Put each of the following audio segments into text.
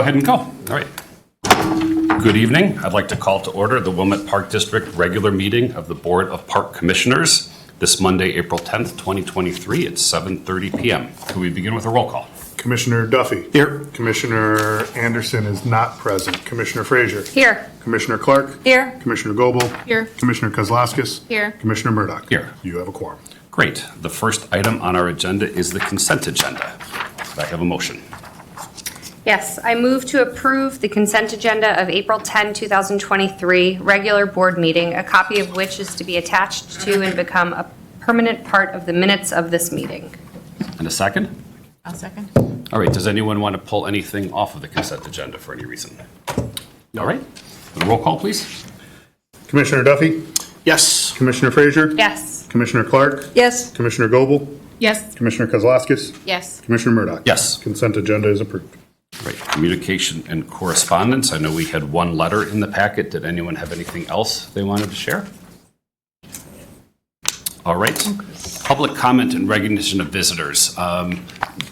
Go ahead and go. All right. Good evening. I'd like to call to order the Wilmette Park District regular meeting of the Board of Park Commissioners this Monday, April 10th, 2023 at 7:30 p.m. Can we begin with a roll call? Commissioner Duffy. Here. Commissioner Anderson is not present. Commissioner Frazier. Here. Commissioner Clark. Here. Commissioner Goebel. Here. Commissioner Kozlowskis. Here. Commissioner Murdoch. Here. You have a quorum. Great. The first item on our agenda is the consent agenda. Do I have a motion? Yes, I move to approve the consent agenda of April 10, 2023, regular board meeting, a copy of which is to be attached to and become a permanent part of the minutes of this meeting. And a second? I'll second. All right. Does anyone want to pull anything off of the consent agenda for any reason? All right. Roll call, please. Commissioner Duffy. Yes. Commissioner Frazier. Yes. Commissioner Clark. Yes. Commissioner Goebel. Yes. Commissioner Kozlowskis. Yes. Commissioner Murdoch. Yes. Consent agenda is approved. Great. Communication and correspondence. I know we had one letter in the packet. Did anyone have anything else they wanted to share? All right. Public comment and recognition of visitors.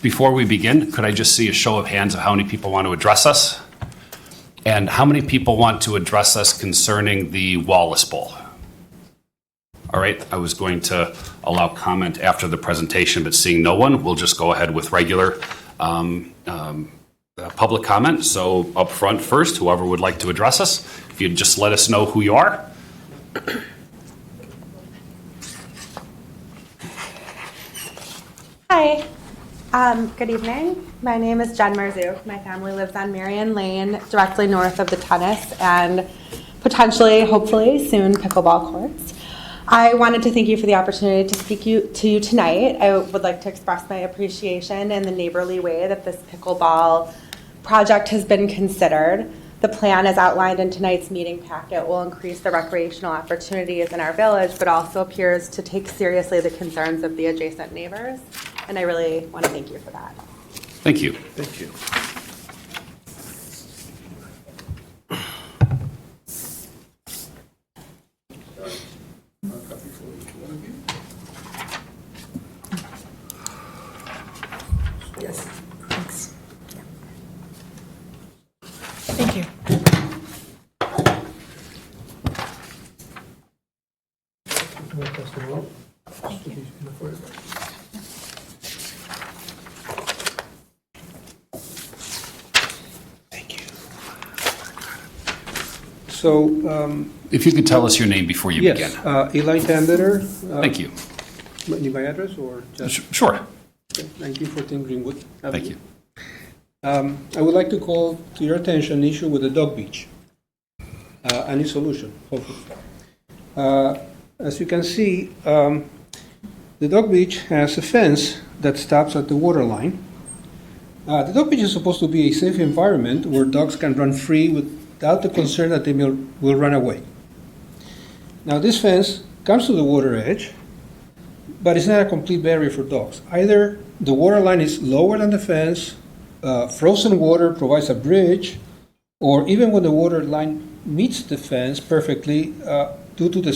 Before we begin, could I just see a show of hands of how many people want to address us? And how many people want to address us concerning the Wallace Bowl? All right. I was going to allow comment after the presentation, but seeing no one, we'll just go ahead with regular public comment. So up front first, whoever would like to address us, if you'd just let us know who you are. Hi, good evening. My name is Jen Marzouk. My family lives on Marion Lane, directly north of the tennis and potentially, hopefully, soon pickleball courts. I wanted to thank you for the opportunity to speak to you tonight. I would like to express my appreciation in the neighborly way that this pickleball project has been considered. The plan as outlined in tonight's meeting packet will increase the recreational opportunities in our village, but also appears to take seriously the concerns of the adjacent neighbors. And I really want to thank you for that. Thank you. Thank you. Yes. Thanks. Thank you. Thank you. So, If you could tell us your name before you yes, begin. Eli Tandeter. Thank you. Need my address or just Sure. 1914 Greenwood Avenue? Thank you. I would like to call to your attention the issue with the dog beach and its solution, hopefully. As you can see, the dog beach has a fence that stops at the water line. The dog beach is supposed to be a safe environment where dogs can run free without the concern that they will run away. Now, this fence comes to the water edge, but it's not a complete barrier for dogs. Either the water line is lower than the fence, frozen water provides a bridge, or even when the water line meets the fence perfectly, due to the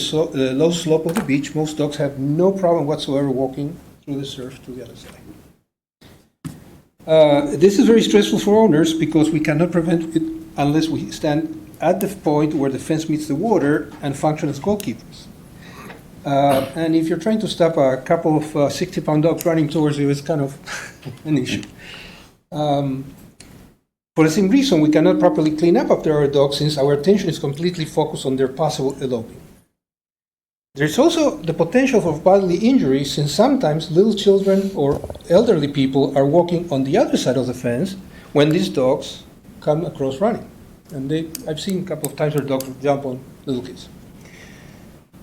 low slope of the beach, most dogs have no problem whatsoever walking through the surf to the other side. This is very stressful for owners because we cannot prevent it unless we stand at the point where the fence meets the water and function as goalkeepers. And if you're trying to stop a couple of 60-pound dogs running towards you, it's kind of an issue. For the same reason, we cannot properly clean up after our dogs since our attention is completely focused on their possible eloping. There's also the potential for bodily injury since sometimes little children or elderly people are walking on the other side of the fence when these dogs come across running. And I've seen a couple of times where dogs jump on little kids.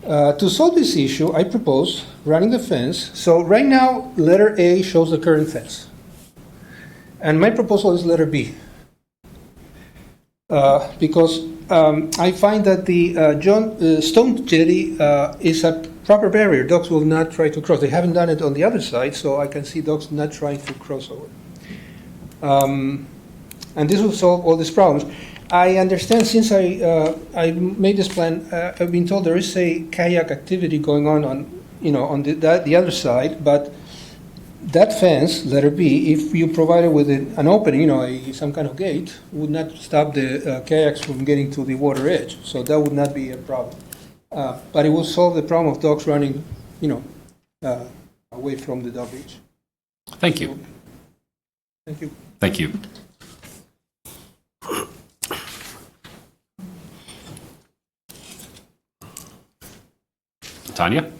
To solve this issue, I propose running the fence. So right now, letter A shows the current fence. And my proposal is letter B. Because I find that the stone jetty is a proper barrier. Dogs will not try to cross. They haven't done it on the other side, so I can see dogs not trying to cross over. And this will solve all these problems. I understand since I made this plan, I've been told there is a kayak activity going on the other side, but that fence, letter B, if you provide it with an opening, some kind of gate, would not stop the kayaks from getting to the water edge. So that would not be a problem. But it will solve the problem of dogs running, away from the dog beach. Thank you. Thank you. Thank you. Tanya?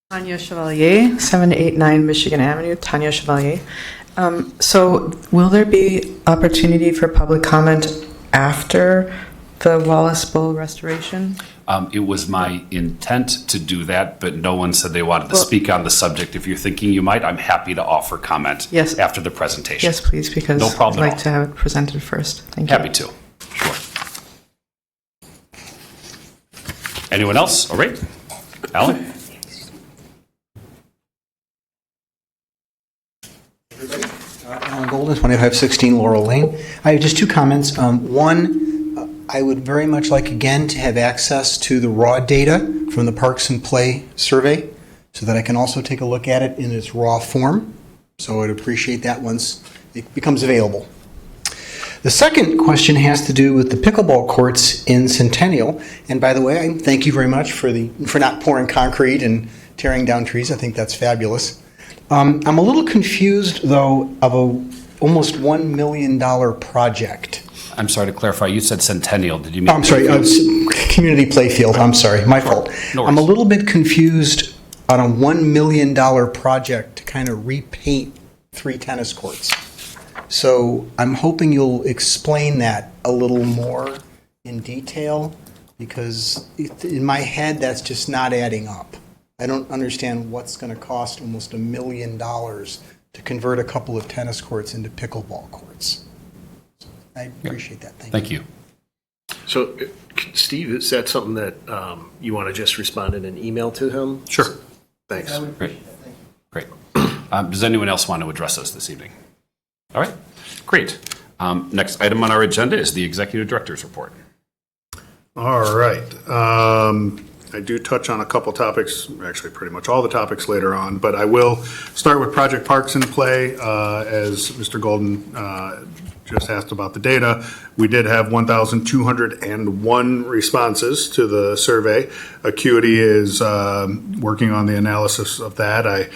Tanya Chevalier, 789 Michigan Avenue, Tanya Chevalier. So will there be opportunity for public comment after the Wallace Bowl restoration? It was my intent to do that, but no one said they wanted to speak on the subject. If you're thinking you might, I'm happy to offer comment Yes. after the presentation. Yes, please, because No problem I'd at like all. to have it presented first. Thank you. Happy to. Sure. Anyone else? All right. Alan? Alan Golden, 2516 Laurel Lane. I have just two comments. One, I would very much like, again, to have access to the raw data from the Parks and Play survey so that I can also take a look at it in its raw form. So I'd appreciate that once it becomes available. The second question has to do with the pickleball courts in Centennial. And by the way, I thank you very much for not pouring concrete and tearing down trees. I think that's fabulous. I'm a little confused, though, of almost $1 million project. I'm sorry to clarify. You said Centennial. Did you mean? I'm sorry, community playfield. I'm sorry, my fault. No I'm a worries. little bit confused on a $1 million project to kind of repaint 3 tennis courts. So I'm hoping you'll explain that a little more in detail, because in my head, that's just not adding up. I don't understand what's going to cost almost $1 million to convert a couple of tennis courts into pickleball courts. So I appreciate that. Thank you. So, Steve, is that something that you want to just respond in an email to him? Sure. Thanks. Great. Great. Does anyone else want to address us this evening? All right. Great. Next item on our agenda is the Executive Director's Report. All right. I do touch on a couple topics, actually pretty much all the topics later on, but I will start with Project Parks and Play. As Mr. Golden just asked about the data, we did have 1,201 responses to the survey. Acuity is working on the analysis of that. I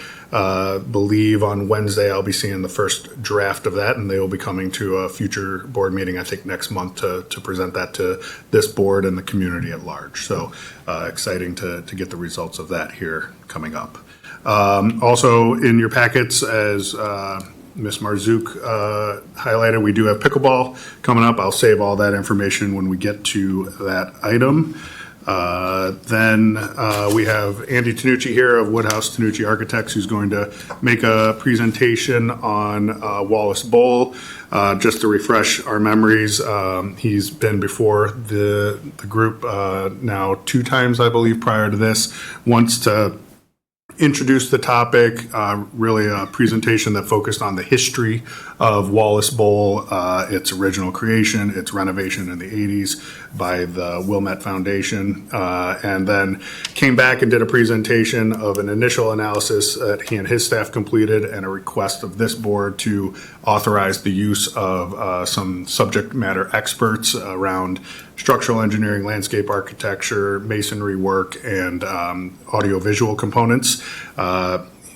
believe on Wednesday I'll be seeing the first draft of that, and they will be coming to a future board meeting, I think next month, to present that to this board and the community at large. So exciting to get the results of that here coming up. Also in your packets, as Ms. Marzouk highlighted, we do have pickleball coming up. I'll save all that information when we get to that item. Then we have Andy TINUCCI here of Woodhouse TINUCCI Architects, who's going to make a presentation on Wallace Bowl. Just to refresh our memories, he's been before the group now 2 times, I believe, prior to this. Once to introduce the topic, really a presentation that focused on the history of Wallace Bowl, its original creation, its renovation in the 80s by the Wilmette Foundation, and then came back and did a presentation of an initial analysis that he and his staff completed and a request of this board to authorize the use of some subject matter experts around structural engineering, landscape architecture, masonry work, and audiovisual components.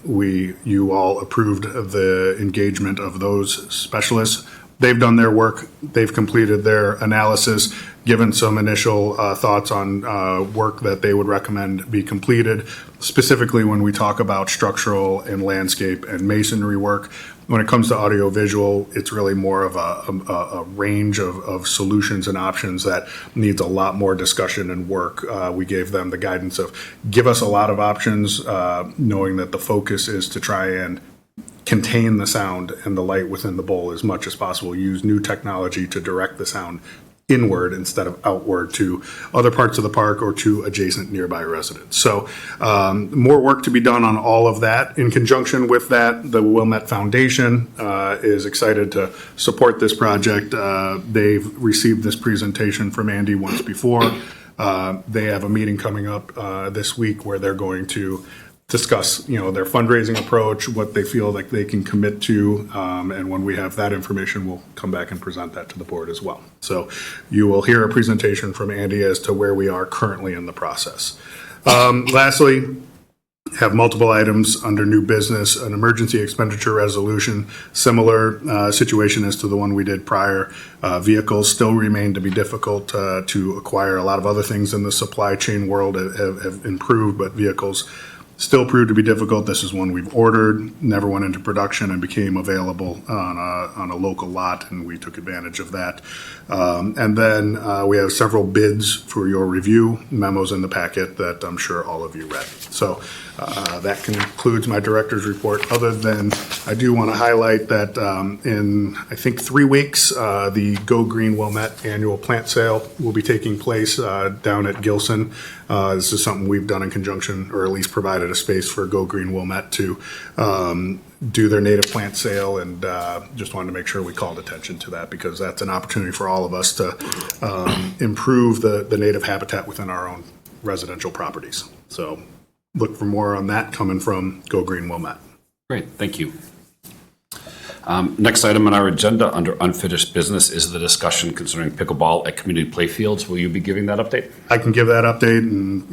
You all approved of the engagement of those specialists. They've done their work. They've completed their analysis, given some initial thoughts on work that they would recommend be completed. Specifically, when we talk about structural and landscape and masonry work, when it comes to audiovisual, it's really more of a range of solutions and options that needs a lot more discussion and work. We gave them the guidance of give us a lot of options, knowing that the focus is to try and contain the sound and the light within the bowl as much as possible. Use new technology to direct the sound inward instead of outward to other parts of the park or to adjacent nearby residents. So more work to be done on all of that. In conjunction with that, the Wilmette Foundation is excited to support this project. They've received this presentation from Andy once before. They have a meeting coming up this week where they're going to discuss, their fundraising approach, what they feel like they can commit to, and when we have that information, we'll come back and present that to the board as well. So you will hear a presentation from Andy as to where we are currently in the process. Lastly, have multiple items under new business, an emergency expenditure resolution, similar situation as to the one we did prior. Vehicles still remain to be difficult to acquire. A lot of other things in the supply chain world have improved, but vehicles still proved to be difficult. This is one we've ordered, never went into production, and became available on a local lot, and we took advantage of that. And then we have several bids for your review, memos in the packet that I'm sure all of you read. So that concludes my director's report, other than I do want to highlight that in, I think, 3 weeks, the Go Green Wilmette annual plant sale will be taking place down at Gilson. This is something we've done in conjunction, or at least provided a space for Go Green Wilmette to do their native plant sale, and just wanted to make sure we called attention to that, because that's an opportunity for all of us to improve the native habitat within our own residential properties. So look for more on that coming from Go Green Wilmette. Great, thank you. Next item on our agenda under unfinished business is the discussion concerning pickleball at community playfields. Will you be giving that update? I can give that update, and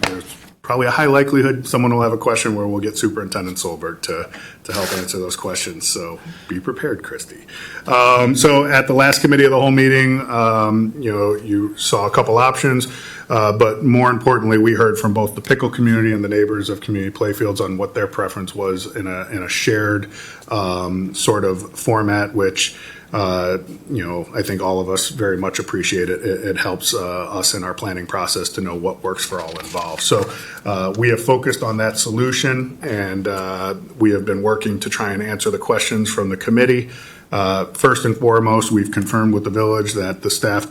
there's probably a high likelihood someone will have a question where we'll get Superintendent Solberg to help answer those questions. So be prepared, Christy. So at the last committee of the whole meeting, you saw a couple options, but more importantly, we heard from both the pickle community and the neighbors of community playfields on what their preference was in a shared sort of format, which I think all of us very much appreciate it. It helps us in our planning process to know what works for all involved. So we have focused on that solution, and we have been working to try and answer the questions from the committee. First and foremost, we've confirmed with the village that the staff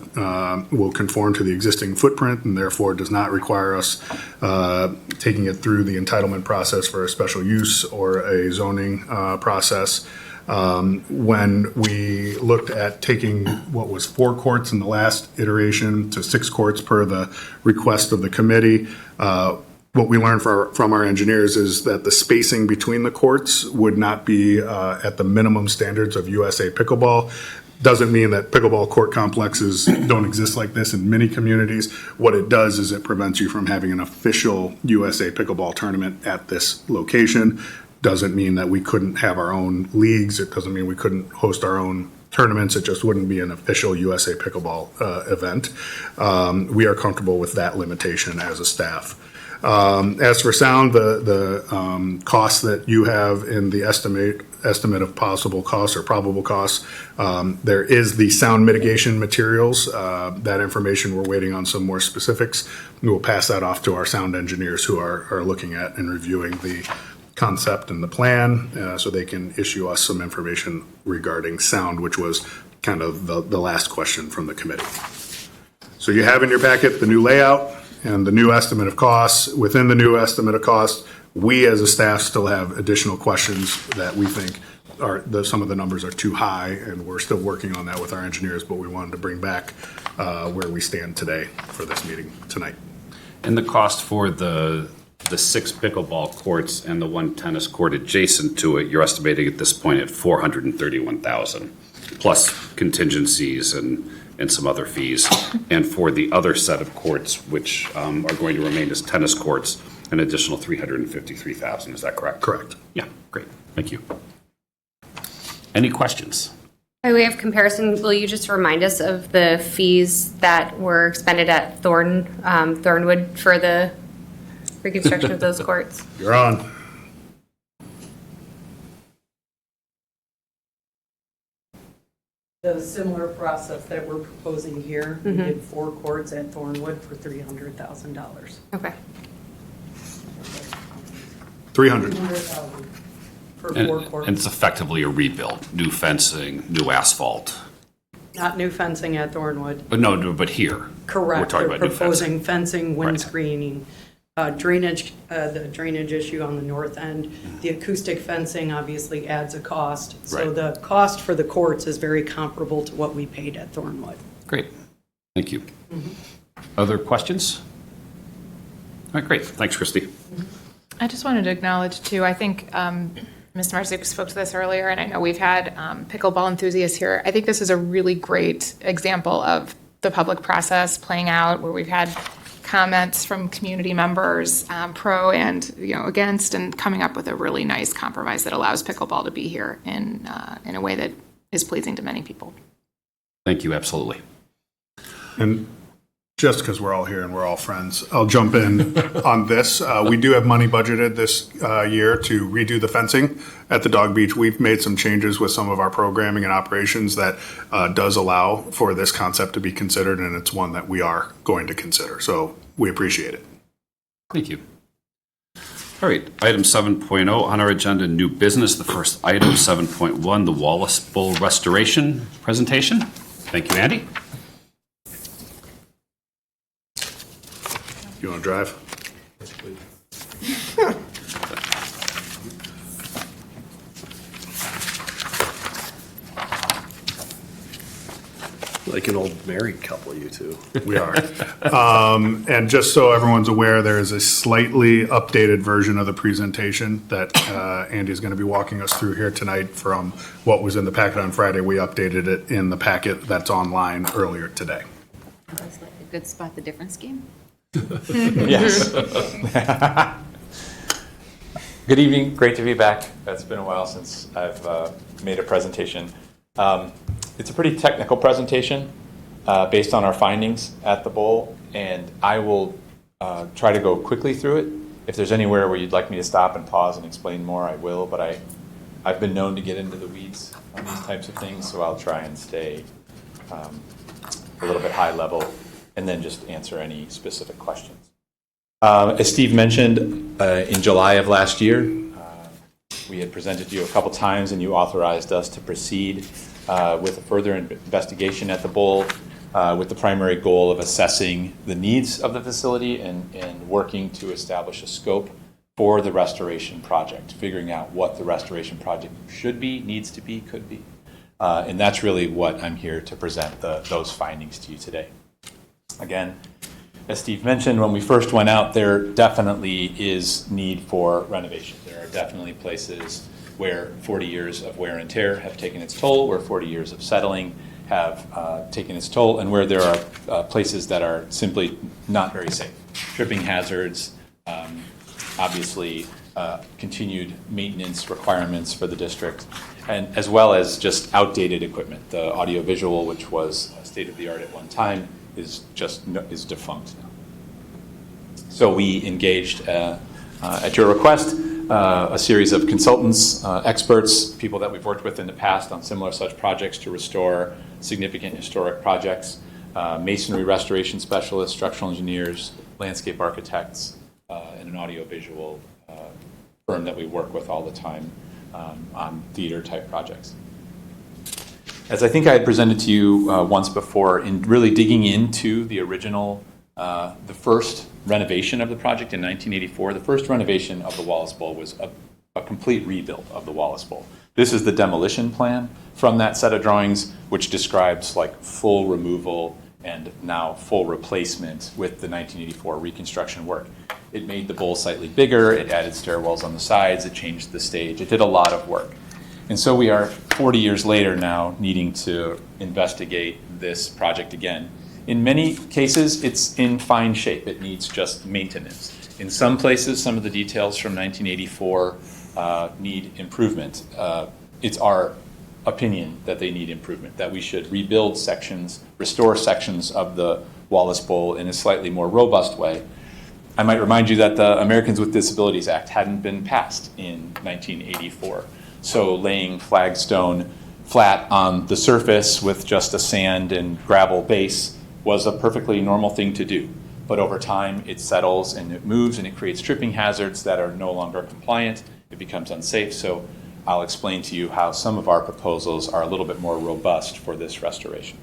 will conform to the existing footprint, and therefore does not require us taking it through the entitlement process for a special use or a zoning process. When we looked at taking what was 4 courts in the last iteration to 6 courts per the request of the committee, what we learned from our engineers is that the spacing between the courts would not be at the minimum standards of USA Pickleball. Doesn't mean that pickleball court complexes don't exist like this in many communities. What it does is it prevents you from having an official USA Pickleball tournament at this location. Doesn't mean that we couldn't have our own leagues. It doesn't mean we couldn't host our own tournaments. It just wouldn't be an official USA Pickleball event. We are comfortable with that limitation as a staff. As for sound, the costs that you have in the estimate of possible costs or probable costs, there is the sound mitigation materials. That information, we're waiting on some more specifics. We will pass that off to our sound engineers who are looking at and reviewing the concept and the plan, so they can issue us some information regarding sound, which was kind of the last question from the committee. So you have in your packet the new layout and the new estimate of costs. Within the new estimate of costs, we as a staff still have additional questions that we think some of the numbers are too high, and we're still working on that with our engineers, but we wanted to bring back where we stand today for this meeting tonight. And the cost for the 6 pickleball courts and the 1 tennis court adjacent to it, you're estimating at this point at $431,000, plus contingencies and some other fees. And for the other set of courts, which are going to remain as tennis courts, an additional $353,000. Is that correct? Correct. Yeah, great. Thank you. Any questions? By way of comparison, will you just remind us of the fees that were expended at Thornwood for the reconstruction of those courts? You're on. The similar process that we're proposing here, we did 4 courts at Thornwood for $300,000. Okay. 300. $300,000 for 4 courts. And it's effectively a rebuild, new fencing, new asphalt. Not new fencing at Thornwood. But here. Correct. We're talking They're about new proposing fencing. wind Right. screening, drainage, the drainage issue on the north end. The acoustic fencing obviously adds a cost. So Right. the cost for the courts is very comparable to what we paid at Thornwood. Great. Thank you. Other questions? All right, great. Thanks, Christy. I just wanted to acknowledge too, I think Mr. Marzik spoke to this earlier, and I know we've had pickleball enthusiasts here. I think this is a really great example of the public process playing out, where we've had comments from community members, pro and against, and coming up with a really nice compromise that allows pickleball to be here in a way that is pleasing to many people. Thank you, absolutely. And just because we're all here and we're all friends, I'll jump in on this. We do have money budgeted this year to redo the fencing at the dog beach. We've made some changes with some of our programming and operations that does allow for this concept to be considered, and it's one that we are going to consider. So we appreciate it. Thank you. All right, item 7.0 on our agenda, new business. The first item, 7.1, the Wallace Bowl restoration presentation. Thank you, Andy. You want to drive? Yes, please. Like an old married couple, you two. We are. And just so everyone's aware, there is a slightly updated version of the presentation that Andy's going to be walking us through here tonight from what was in the packet on Friday. We updated it in the packet that's online earlier today. That's like a good spot the difference game. Yes. Good evening. Great to be back. It's been a while since I've made a presentation. It's a pretty technical presentation based on our findings at the bowl, and I will try to go quickly through it. If there's anywhere where you'd like me to stop and pause and explain more, I will, but I've been known to get into the weeds on these types of things, so I'll try and stay a little bit high level and then just answer any specific questions. As Steve mentioned, in July of last year, we had presented to you a couple times, and you authorized us to proceed with a further investigation at the bowl with the primary goal of assessing the needs of the facility and working to establish a scope for the restoration project, figuring out what the restoration project should be, needs to be, could be. And that's really what I'm here to present those findings to you today. Again, as Steve mentioned, when we first went out, there definitely is need for renovation. There are definitely places where 40 years of wear and tear have taken its toll, where 40 years of settling have taken its toll, and where there are places that are simply not very safe. Tripping hazards, obviously continued maintenance requirements for the district, and as well as just outdated equipment. The audiovisual, which was state-of-the-art at one time, is defunct now. So we engaged, at your request, a series of consultants, experts, people that we've worked with in the past on similar such projects to restore significant historic projects, masonry restoration specialists, structural engineers, landscape architects, and an audiovisual firm that we work with all the time on theater-type projects. As I think I had presented to you once before, in really digging into the original, the first renovation of the project in 1984, the first renovation of the Wallace Bowl was a complete rebuild of the Wallace Bowl. This is the demolition plan from that set of drawings, which describes like full removal and now full replacement with the 1984 reconstruction work. It made the bowl slightly bigger, it added stairwells on the sides, it changed the stage, it did a lot of work. And so we are 40 years later now needing to investigate this project again. In many cases, it's in fine shape. It needs just maintenance. In some places, some of the details from 1984 need improvement. It's our opinion that they need improvement, that we should rebuild sections, restore sections of the Wallace Bowl in a slightly more robust way. I might remind you that the Americans with Disabilities Act hadn't been passed in 1984. So laying flagstone flat on the surface with just a sand and gravel base was a perfectly normal thing to do. But over time, it settles and it moves and it creates tripping hazards that are no longer compliant. It becomes unsafe. So I'll explain to you how some of our proposals are a little bit more robust for this restoration.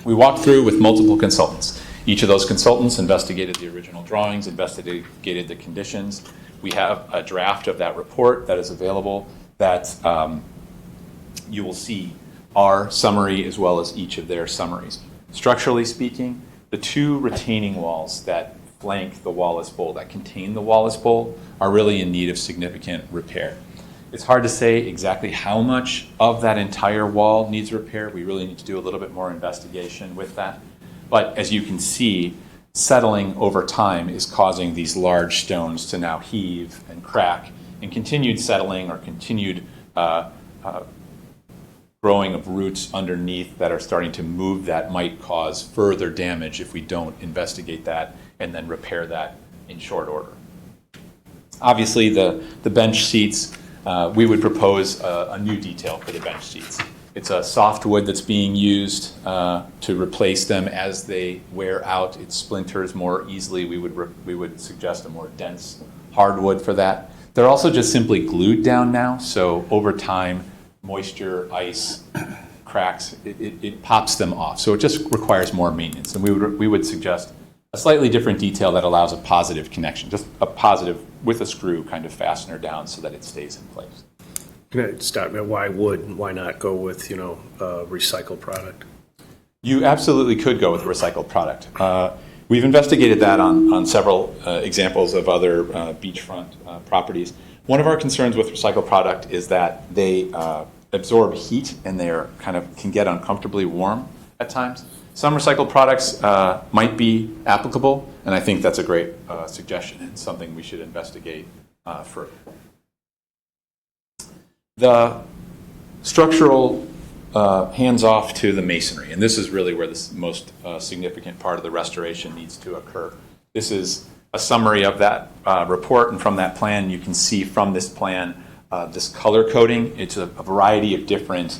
We walked through with multiple consultants. Each of those consultants investigated the original drawings, investigated the conditions. We have a draft of that report that is available that you will see our summary as well as each of their summaries. Structurally speaking, the two retaining walls that flank the Wallace Bowl, that contain the Wallace Bowl, are really in need of significant repair. It's hard to say exactly how much of that entire wall needs repair. We really need to do a little bit more investigation with that. But as you can see, settling over time is causing these large stones to now heave and crack, and continued settling or continued growing of roots underneath that are starting to move that might cause further damage if we don't investigate that and then repair that in short order. Obviously, the bench seats, we would propose a new detail for the bench seats. It's a soft wood that's being used to replace them as they wear out. It splinters more easily. We would suggest a more dense hardwood for that. They're also just simply glued down now, so over time, moisture, ice, cracks, it pops them off. So it just requires more maintenance. And we would suggest a slightly different detail that allows a positive connection, just a positive with a screw kind of fastener down so that it stays in place. Can I stop me? Why wood? Why not go with, recycled product? You absolutely could go with a recycled product. We've investigated that on several examples of other beachfront properties. One of our concerns with recycled product is that they absorb heat and they can get uncomfortably warm at times. Some recycled products might be applicable, and I think that's a great suggestion and something we should investigate further. The structural hands off to the masonry, and this is really where the most significant part of the restoration needs to occur. This is a summary of that report, and from that plan you can see from this plan this color coding. It's a variety of different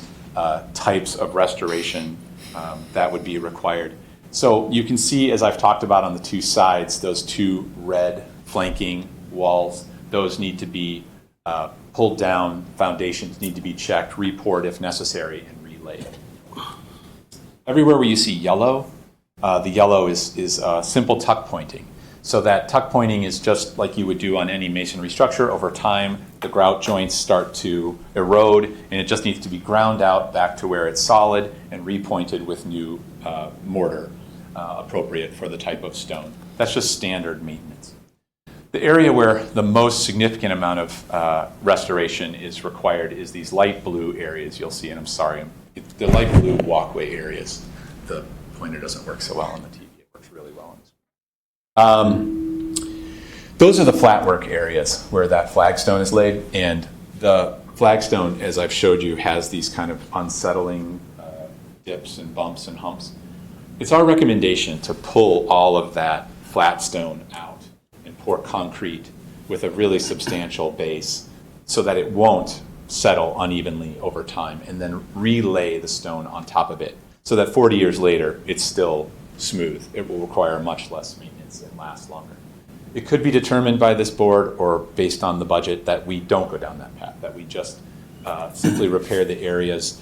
types of restoration that would be required. So you can see, as I've talked about on the two sides, those two red flanking walls, those need to be pulled down, foundations need to be checked, re-poured if necessary, and relaid. Everywhere where you see yellow, the yellow is simple tuck pointing. So that tuck pointing is just like you would do on any masonry structure. Over time, the grout joints start to erode, and it just needs to be ground out back to where it's solid and repointed with new mortar appropriate for the type of stone. That's just standard maintenance. The area where the most significant amount of restoration is required is these light blue areas you'll see, and I'm sorry, the light blue walkway areas. The pointer doesn't work so well on the TV. It works really well on this. Those are the flat work areas where that flagstone is laid, and the flagstone, as I've showed you, has these kind of unsettling dips and bumps and humps. It's our recommendation to pull all of that flat stone out and pour concrete with a really substantial base so that it won't settle unevenly over time, and then relay the stone on top of it so that 40 years later it's still smooth. It will require much less maintenance and last longer. It could be determined by this board or based on the budget that we don't go down that path, that we just simply repair the areas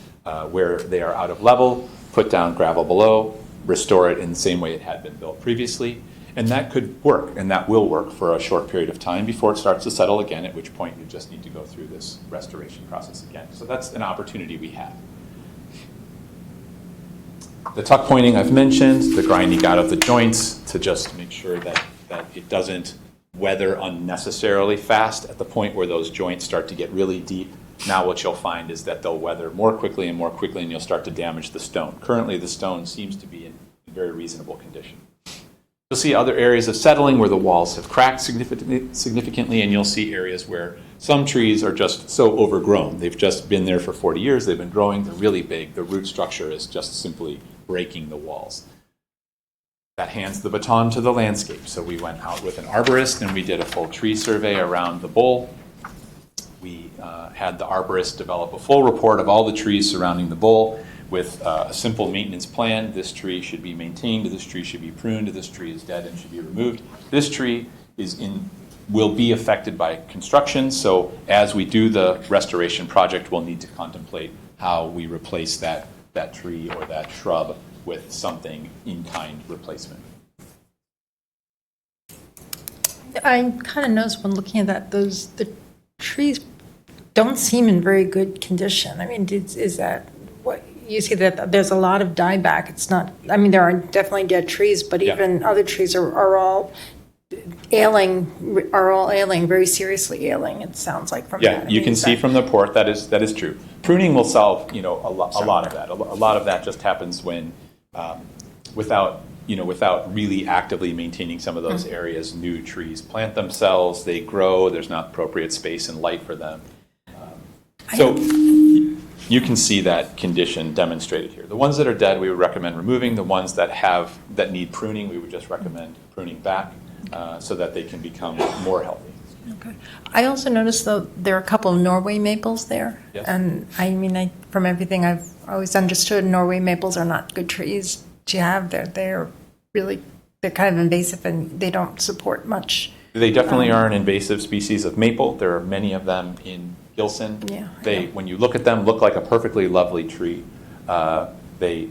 where they are out of level, put down gravel below, restore it in the same way it had been built previously. And that could work, and that will work for a short period of time before it starts to settle again, at which point you just need to go through this restoration process again. So that's an opportunity we have. The tuck pointing I've mentioned, the grinding out of the joints to just make sure that it doesn't weather unnecessarily fast at the point where those joints start to get really deep. Now what you'll find is that they'll weather more quickly, and you'll start to damage the stone. Currently, the stone seems to be in very reasonable condition. You'll see other areas of settling where the walls have cracked significantly, and you'll see areas where some trees are just so overgrown. They've just been there for 40 years, they've been growing, they're really big. The root structure is just simply breaking the walls. That hands the baton to the landscape. So we went out with an arborist and we did a full tree survey around the bowl. We had the arborist develop a full report of all the trees surrounding the bowl with a simple maintenance plan. This tree should be maintained, this tree should be pruned, this tree is dead and should be removed. This tree will be affected by construction, so as we do the restoration project, we'll need to contemplate how we replace that tree or that shrub with something in-kind replacement. I kind of noticed when looking at that, the trees don't seem in very good condition. I mean, is that what you see, that there's a lot of dieback? It's not, I mean, there are definitely dead trees, but even other trees are all ailing, are all ailing, very seriously ailing, it sounds like from that. Yeah, you can see from the report that is true. Pruning will solve, a lot of that. A lot of that just happens when, without really actively maintaining some of those areas, new trees plant themselves, they grow, there's not appropriate space and light for them. So you can see that condition demonstrated here. The ones that are dead, we would recommend removing. The ones that need pruning, we would just recommend pruning back so that they can become more healthy. Okay. I also noticed, though, there are a couple of Norway maples there. Yes. And I mean, from everything I've always understood, Norway maples are not good trees to have. They're kind of invasive and they don't support much. They definitely are an invasive species of maple. There are many of them in Gilson. Yeah, They, when you look at them, look like a perfectly lovely tree. They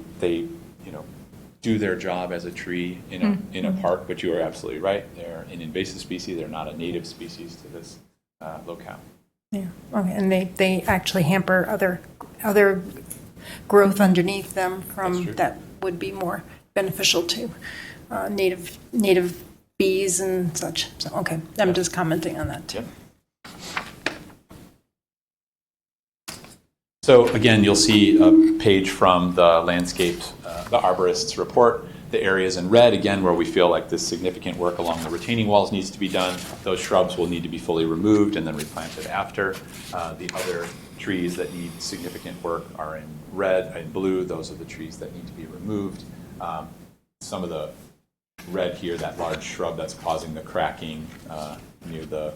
do their job as a tree in a park, but you are absolutely right. They're an invasive species. They're not a native species to this locale. Yeah. Okay. And they actually hamper other growth underneath them that would be more beneficial to native bees and such. So okay, I'm just commenting on that too. Yep. So again, you'll see a page from the landscapes, the arborist's report. The areas in red, again, where we feel like this significant work along the retaining walls needs to be done. Those shrubs will need to be fully removed and then replanted after. The other trees that need significant work are in red and blue. Those are the trees that need to be removed. Some of the red here, that large shrub that's causing the cracking near the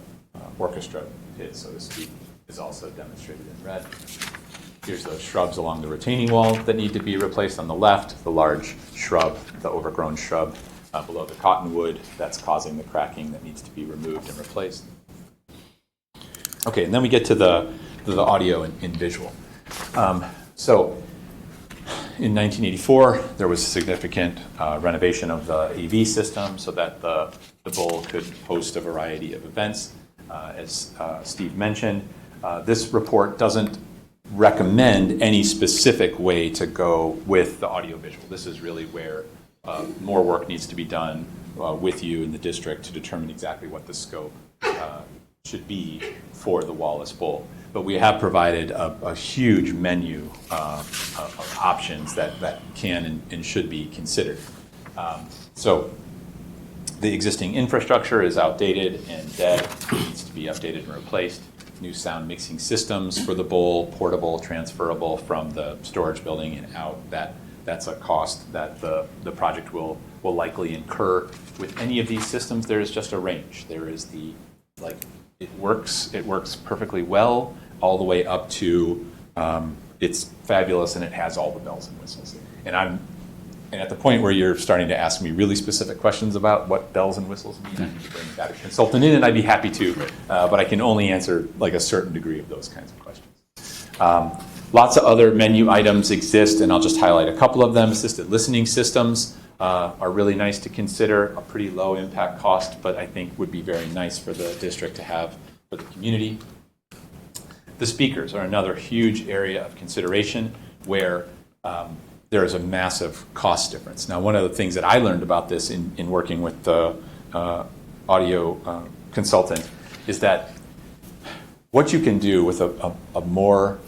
orchestra pit, so to speak, is also demonstrated in red. Here's those shrubs along the retaining wall that need to be replaced on the left, the large shrub, the overgrown shrub below the cottonwood that's causing the cracking that needs to be removed and replaced. Okay, and then we get to the audio and visual. So in 1984, there was significant renovation of the AV system so that the bowl could host a variety of events. As Steve mentioned, this report doesn't recommend any specific way to go with the audiovisual. This is really where more work needs to be done with you in the district to determine exactly what the scope should be for the Wallace Bowl. But we have provided a huge menu of options that can and should be considered. So the existing infrastructure is outdated and dead. It needs to be updated and replaced. New sound mixing systems for the bowl, portable, transferable from the storage building and out. That's a cost that the project will likely incur. With any of these systems, there is just a range. There is it works perfectly well all the way up to it's fabulous and it has all the bells and whistles. And at the point where you're starting to ask me really specific questions about what bells and whistles mean, I need to bring that consultant in, and I'd be happy to, but I can only answer like a certain degree of those kinds of questions. Lots of other menu items exist, and I'll just highlight a couple of them. Assisted listening systems are really nice to consider, a pretty low impact cost, but I think would be very nice for the district to have for the community. The speakers are another huge area of consideration where there is a massive cost difference. Now, one of the things that I learned about this in working with the audio consultant is that what you can do with a more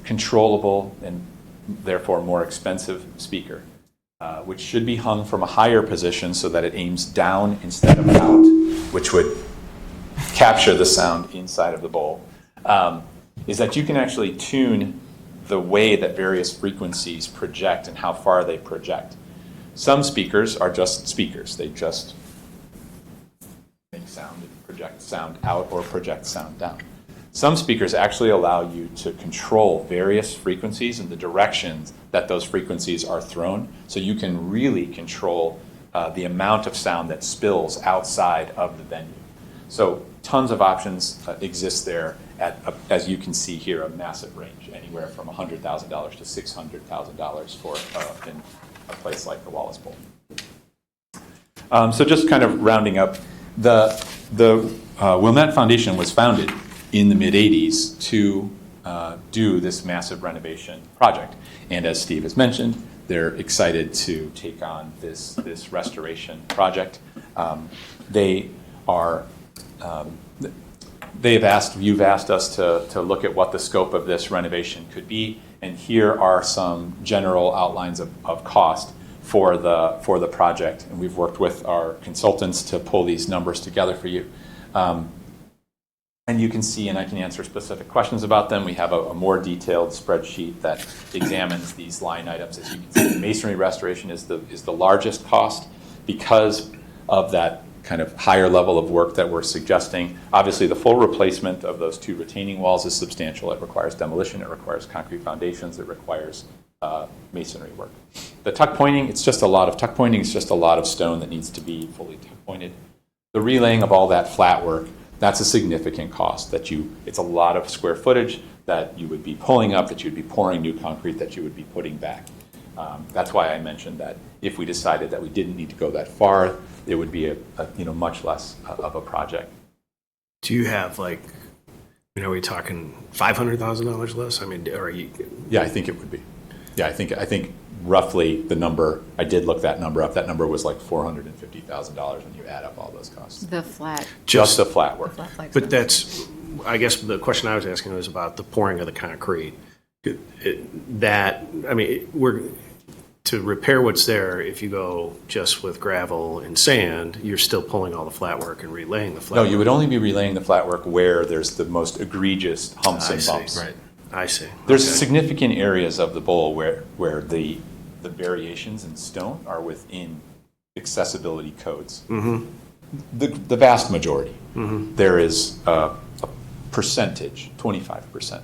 controllable and therefore more expensive speaker, which should be hung from a higher position so that it aims down instead of out, which would capture the sound inside of the bowl, is that you can actually tune the way that various frequencies project and how far they project. Some speakers are just speakers. They just make sound and project sound out or project sound down. Some speakers actually allow you to control various frequencies and the directions that those frequencies are thrown, so you can really control the amount of sound that spills outside of the venue. So tons of options exist there at, as you can see here, a massive range, anywhere from $100,000 to $600,000 for in a place like the Wallace Bowl. So just kind of rounding up, the Wilmette Foundation was founded in the mid-'80s to do this massive renovation project. And as Steve has mentioned, they're excited to take on this restoration project. They are, you've asked us to look at what the scope of this renovation could be, and here are some general outlines of cost for the project. And we've worked with our consultants to pull these numbers together for you. And you can see, and I can answer specific questions about them. We have a more detailed spreadsheet that examines these line items. As you can see, masonry restoration is the largest cost because of that kind of higher level of work that we're suggesting. Obviously, the full replacement of those 2 retaining walls is substantial. It requires demolition. It requires concrete foundations. It requires masonry work. The tuck pointing, tuck pointing is just a lot of stone that needs to be fully tuck pointed. The relaying of all that flat work, that's a significant cost. It's a lot of square footage that you would be pulling up, that you'd be pouring new concrete, that you would be putting back. That's why I mentioned that if we decided that we didn't need to go that far, it would be a much less of a project. Do you have are we talking $500,000 less? I mean, are you? Yeah, I think it would be. Yeah, I think roughly the number, I did look that number up. That number was like $450,000 when you add up all those costs. The flat. Just the flat work. But that's, I guess the question I was asking was about the pouring of the concrete. To repair what's there, if you go just with gravel and sand, you're still pulling all the flat work and relaying the flat work. No, you would only be relaying the flat work where there's the most egregious humps and bumps. Right. I see. There's significant areas of the bowl where the variations in stone are within accessibility codes. Mm-hmm. The vast majority. Mm-hmm. There is a percentage, 25%,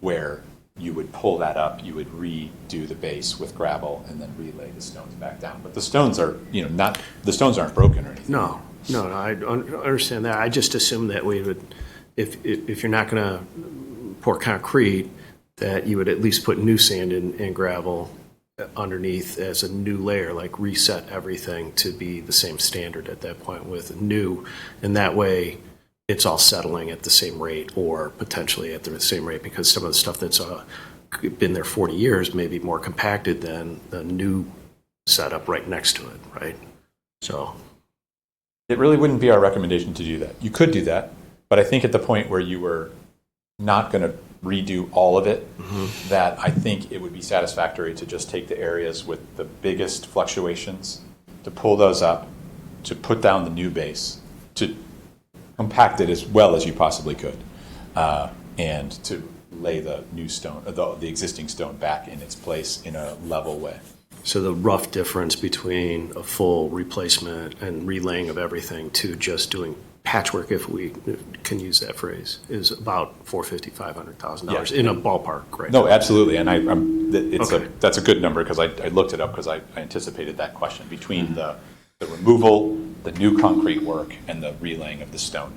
where you would pull that up, you would redo the base with gravel, and then relay the stones back down. But the stones are, the stones aren't broken or anything. No, I understand that. I just assumed that we would, if you're not going to pour concrete, that you would at least put new sand and gravel underneath as a new layer, like reset everything to be the same standard at that point with new, and that way it's all settling at the same rate or potentially at the same rate, because some of the stuff that's been there 40 years may be more compacted than the new setup right next to it, right? So it really wouldn't be our recommendation to do that. You could do that, but I think at the point where you were not going to redo all of it, mm-hmm. that I think it would be satisfactory to just take the areas with the biggest fluctuations, to pull those up, to put down the new base, to compact it as well as you possibly could, and to lay the new stone, the existing stone back in its place in a level way. So the rough difference between a full replacement and relaying of everything to just doing patchwork, if we can use that phrase, is about $450,000, $500,000 in a ballpark, right? No, absolutely, and that's a good number because I looked it up because I anticipated that question between the removal, the new concrete work, and the relaying of the stone.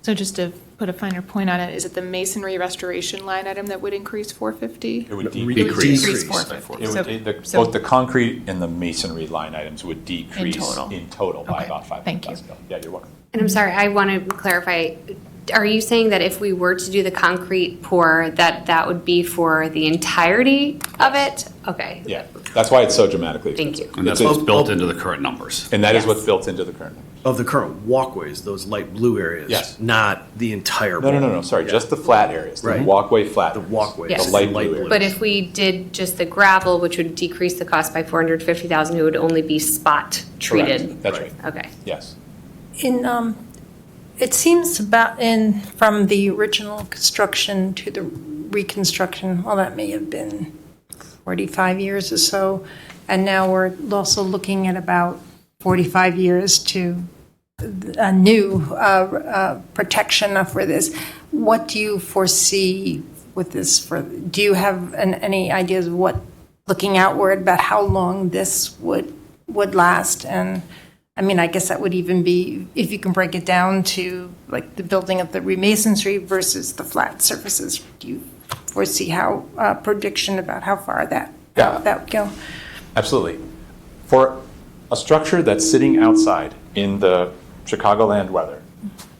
So just to put a finer point on it, is it the masonry restoration line item that would increase 450? It would decrease 450. Both the concrete and the masonry line items would decrease in total by about $500,000. Thank you. Yeah, you're welcome. And I'm sorry, I want to clarify. Are you saying that if we were to do the concrete pour, that would be for the entirety of it? Okay. Yeah, that's why it's so dramatically expensive. Thank you. And that's what's built into the current numbers. And that is what's built into the current numbers. Of the current walkways, those light blue areas, yes. Not the entire No, sorry, just the flat areas, right. The walkway flat. The walkways, yes. The light blue areas. But if we did just the gravel, which would decrease the cost by $450,000, it would only be spot treated. Correct. That's right. Okay. Yes. It seems from the original construction to the reconstruction, well, that may have been 45 years or so, and now we're also looking at about 45 years to a new protection for this. What do you foresee with this? Do you have any ideas of what, looking outward, about how long this would last? And I mean, I guess that would even be, if you can break it down to like the building of the remasonry versus the flat surfaces. Do you foresee how prediction about how far that would go? Absolutely. For a structure that's sitting outside in the Chicagoland weather,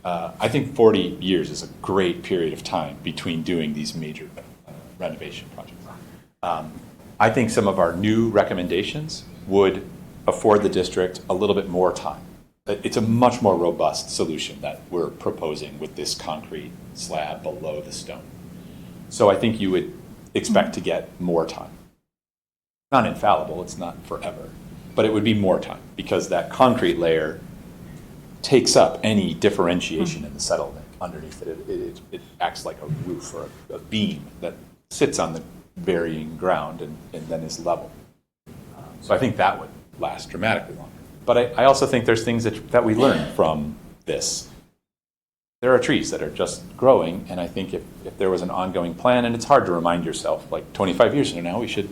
I think 40 years is a great period of time between doing these major renovation projects. I think some of our new recommendations would afford the district a little bit more time it's a much more robust solution that we're proposing with this concrete slab below the stone. So I think you would expect to get more time. Not infallible, it's not forever, but it would be more time because that concrete layer takes up any differentiation in the settlement underneath it. It acts like a roof or a beam that sits on the varying ground and then is level. So I think that would last dramatically longer. But I also think there's things that we learn from this. There are trees that are just growing, and I think if there was an ongoing plan, and it's hard to remind yourself, like 25 years from now, we should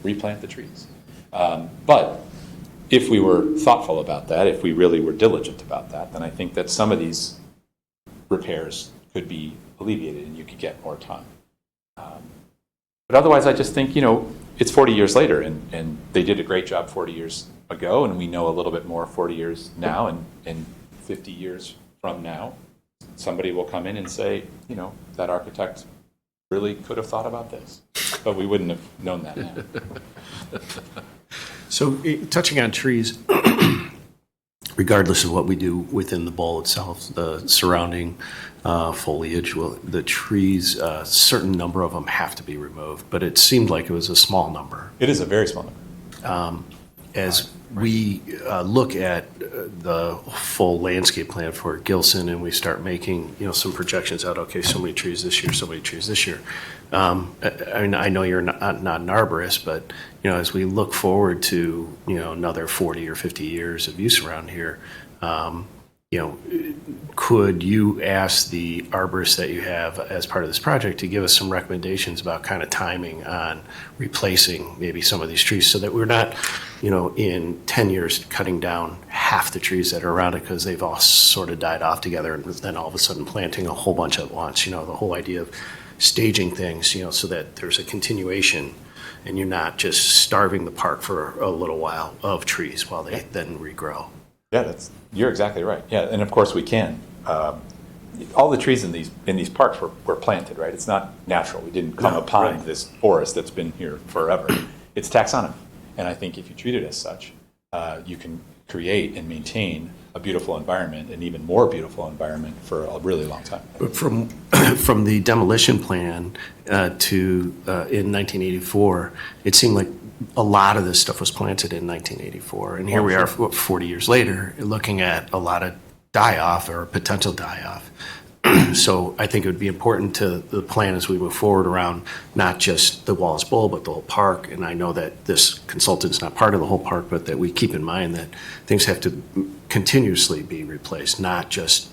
replant the trees. But if we were thoughtful about that, if we really were diligent about that, then I think that some of these repairs could be alleviated and you could get more time. But otherwise, I just think, it's 40 years later, and they did a great job 40 years ago, and we know a little bit more 40 years now, and 50 years from now, somebody will come in and say, that architect really could have thought about this, but we wouldn't have known that now. So touching on trees, regardless of what we do within the bowl itself, the surrounding foliage, the trees, a certain number of them have to be removed, but it seemed like it was a small number. It is a very small number. As we look at the full landscape plan for Gilson and we start making, some projections out, okay, so many trees this year, so many trees this year. I know you're not an arborist, but, as we look forward to, another 40 or 50 years of use around here, could you ask the arborists that you have as part of this project to give us some recommendations about kind of timing on replacing maybe some of these trees so that we're not, in 10 years cutting down half the trees that are around it because they've all sort of died off together and then all of a sudden planting a whole bunch at once, the whole idea of staging things, so that there's a continuation and you're not just starving the park for a little while of trees while they then regrow. Yeah, you're exactly right. Yeah, and of course we can. All the trees in these parks were planted, right? It's not natural. We didn't come upon this forest that's been here forever. It's taxonomy, and I think if you treat it as such, you can create and maintain a beautiful environment, an even more beautiful environment for a really long time. But from the demolition plan to in 1984, it seemed like a lot of this stuff was planted in 1984, and here we are 40 years later looking at a lot of die-off or potential die-off. So I think it would be important to the plan as we move forward around not just the Wallace Bowl, but the whole park. And I know that this consultant's not part of the whole park, but that we keep in mind that things have to continuously be replaced, not just,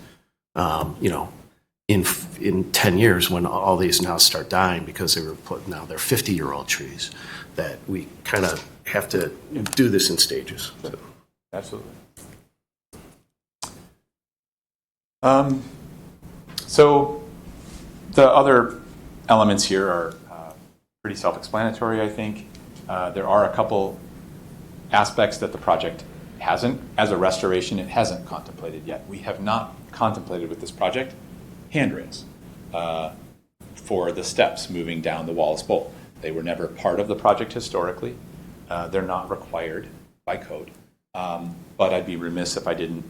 in 10 years when all these now start dying because they were now they're 50-year-old trees, that we kind of have to do this in stages. So. Absolutely. So the other elements here are pretty self-explanatory, I think. There are a couple aspects that the project hasn't, as a restoration, it hasn't contemplated yet. We have not contemplated with this project handrails for the steps moving down the Wallace Bowl. They were never part of the project historically. They're not required by code. But I'd be remiss if I didn't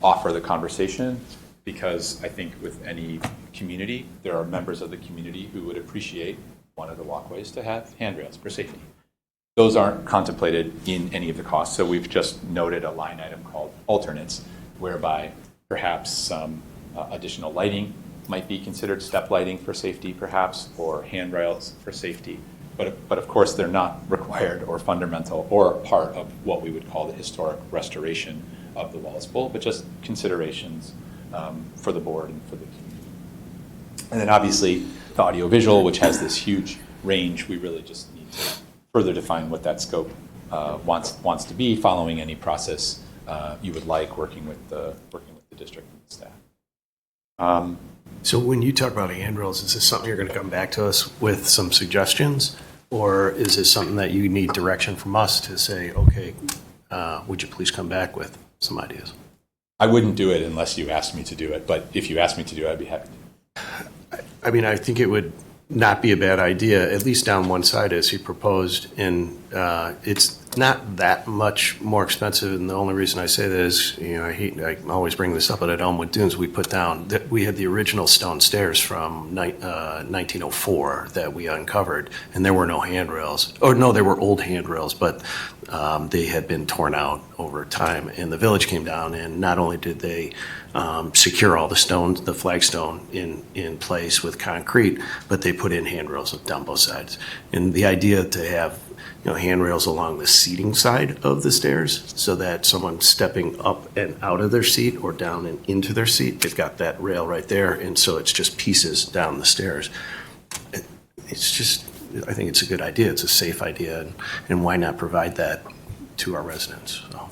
offer the conversation, because I think with any community, there are members of the community who would appreciate one of the walkways to have handrails for safety. Those aren't contemplated in any of the costs, so we've just noted a line item called alternates, whereby perhaps some additional lighting might be considered, step lighting for safety perhaps, or handrails for safety. But of course, they're not required or fundamental or part of what we would call the historic restoration of the Wallace Bowl, but just considerations for the board and for the community. And then obviously the audiovisual, which has this huge range, we really just need to further define what that scope wants to be, following any process you would like, working with the district and the staff. So when you talk about handrails, is this something you're going to come back to us with some suggestions, or is this something that you need direction from us to say, okay, would you please come back with some ideas? I wouldn't do it unless you asked me to do it, but if you asked me to do it, I'd be happy to. I mean, I think it would not be a bad idea, at least down one side as he proposed, and it's not that much more expensive, and the only reason I say that is, I always bring this up, but at Elmwood Dunes, we put down, that we had the original stone stairs from 1904 that we uncovered, and there were no handrails, or no, there were old handrails, but they had been torn out over time, and the village came down, and not only did they secure all the stones, the flagstone in place with concrete, but they put in handrails down both sides. And the idea to have handrails along the seating side of the stairs so that someone stepping up and out of their seat or down and into their seat, they've got that rail right there, and so it's just pieces down the stairs. It's just, I think it's a good idea. It's a safe idea, and why not provide that to our residents? So.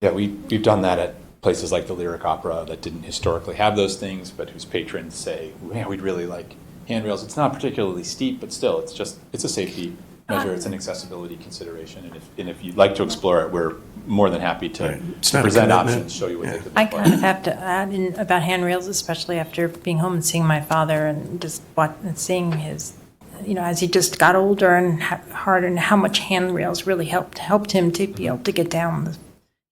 Yeah, we've done that at places like the Lyric Opera that didn't historically have those things, but whose patrons say, yeah, we'd really like handrails. It's not particularly steep, but still, it's a safety measure. It's an accessibility consideration, and if you'd like to explore it, we're more than happy to present options, show you what they could look I like. kind of have to add in about handrails, especially after being home and seeing my father and just seeing his, as he just got older and harder, and how much handrails really helped him to be able to get down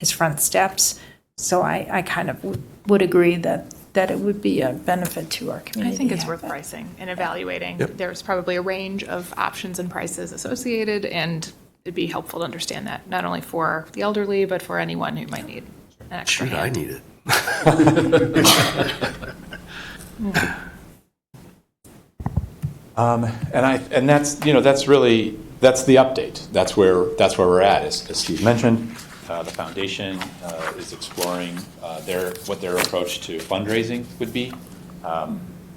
his front steps. So I kind of would agree that it would be a benefit to our community. I think it's worth pricing and evaluating. Yep. There's probably a range of options and prices associated, and it'd be helpful to understand that, not only for the elderly, but for anyone who might need an extra Shoot, hand. I need it. And that's really the update. That's where we're at. As Steve mentioned, the foundation is exploring what their approach to fundraising would be.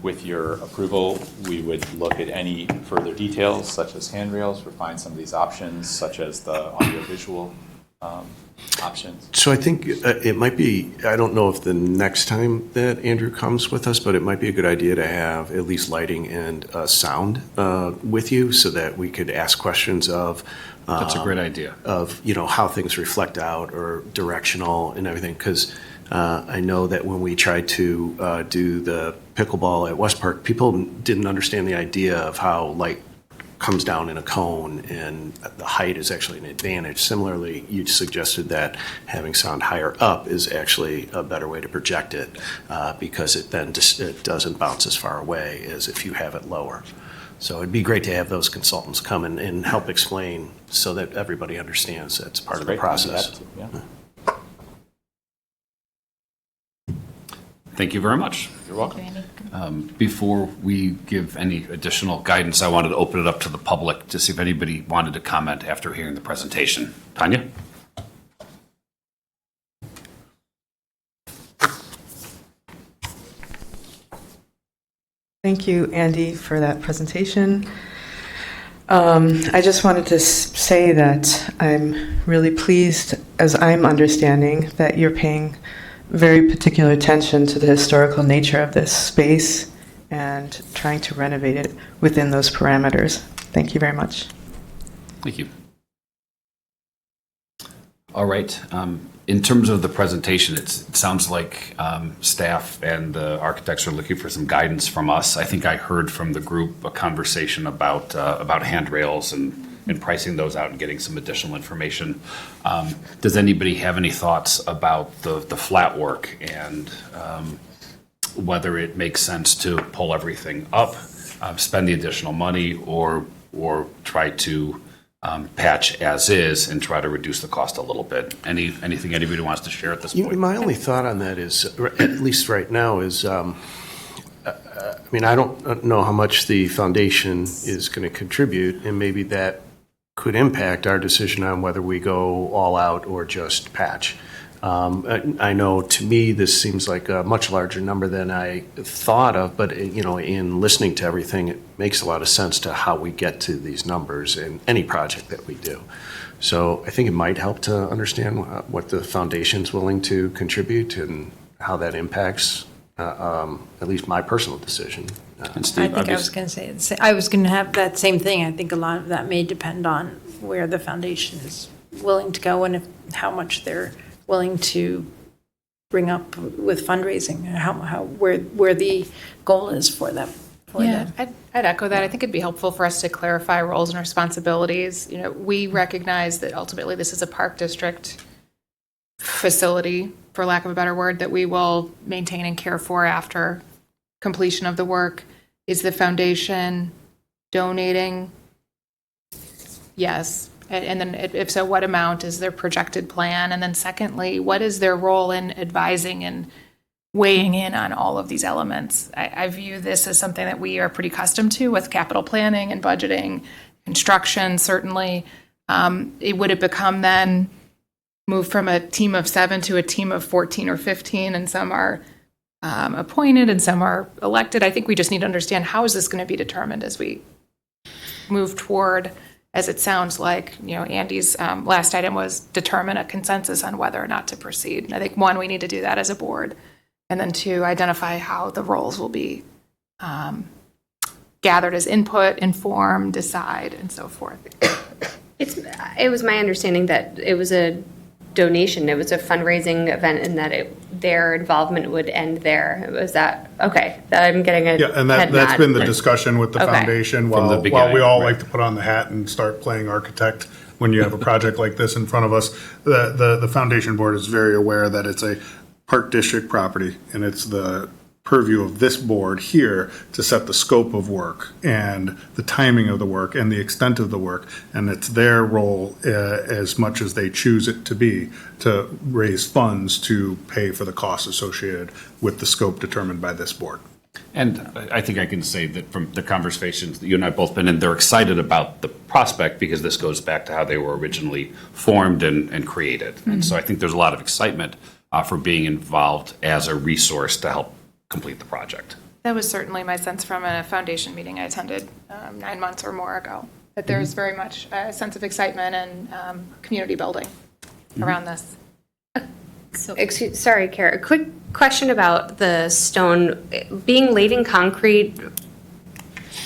With your approval, we would look at any further details, such as handrails, refine some of these options, such as the audiovisual options. So I think it might be, I don't know if the next time that Andrew comes with us, but it might be a good idea to have at least lighting and sound with you so that we could ask questions of That's a great idea. Of, how things reflect out or directional and everything. Because I know that when we tried to do the pickleball at West Park, people didn't understand the idea of how light comes down in a cone and the height is actually an advantage. Similarly, you suggested that having sound higher up is actually a better way to project it because it then it doesn't bounce as far away as if you have it lower. So it'd be great to have those consultants come and help explain so that everybody understands that's part of the process. Thank you very much. You're welcome. Before we give any additional guidance, I wanted to open it up to the public to see if anybody wanted to comment after hearing the presentation. Tanya? Thank you, Andy, for that presentation. I just wanted to say that I'm really pleased, as I'm understanding, that you're paying very particular attention to the historical nature of this space and trying to renovate it within those parameters. Thank you very much. Thank you. All right. In terms of the presentation, it sounds like staff and the architects are looking for some guidance from us. I think I heard from the group a conversation about handrails and pricing those out and getting some additional information. Does anybody have any thoughts about the flat work and whether it makes sense to pull everything up, spend the additional money, or try to patch as is and try to reduce the cost a little bit? Anything anybody wants to share at this point? My only thought on that is, at least right now, is I don't know how much the foundation is going to contribute, and maybe that could impact our decision on whether we go all out or just patch. I know, to me, this seems like a much larger number than I thought of, but in listening to everything, it makes a lot of sense to how we get to these numbers in any project that we do. So I think it might help to understand what the foundation's willing to contribute and how that impacts at least my personal decision. And Steve, I was going to say, I was going to have that same thing. I think a lot of that may depend on where the foundation is willing to go and how much they're willing to bring up with fundraising, where the goal is for them Yeah. I'd echo that. I think it'd be helpful for us to clarify roles and responsibilities. You know, we recognize that ultimately this is a park district facility, for lack of a better word, that we will maintain and care for after completion of the work. Is the foundation donating? Yes. And then if so, what amount is their projected plan? And then secondly, what is their role in advising and weighing in on all of these elements? I view this as something that we are pretty accustomed to with capital planning and budgeting, construction, certainly. Would it become then move from a team of 7 to a team of 14 or 15, and some are appointed and some are elected? I think we just need to understand, how is this going to be determined as we move toward, as it sounds like, you know, Andy's last item was determine a consensus on whether or not to proceed. And I think, one, we need to do that as a board. And then two, identify how the roles will be gathered as input, inform, decide, and so forth. It was my understanding that it was a donation, it was a fundraising event, and that their involvement would end there. Was that, okay, I'm getting a Yeah, and head that's nod. been the discussion with the Okay. foundation, From the while beginning, we all right. like to put on the hat and start playing architect when you have a project like this in front of us. The foundation board is very aware that it's a park district property, and it's the purview of this board here to set the scope of work and the timing of the work and the extent of the work. And it's their role, as much as they choose it to be, to raise funds to pay for the costs associated with the scope determined by this board. And I think I can say that from the conversations that you and I have both been in, they're excited about the prospect because this goes back to how they were originally formed and created. And so I think there's a lot of excitement for being involved as a resource to help complete the project. That was certainly my sense from a foundation meeting I attended 9 months or more ago, that there's very much a sense of excitement and community building around this. Sorry, Kara, a quick question about the stone. Being laid in concrete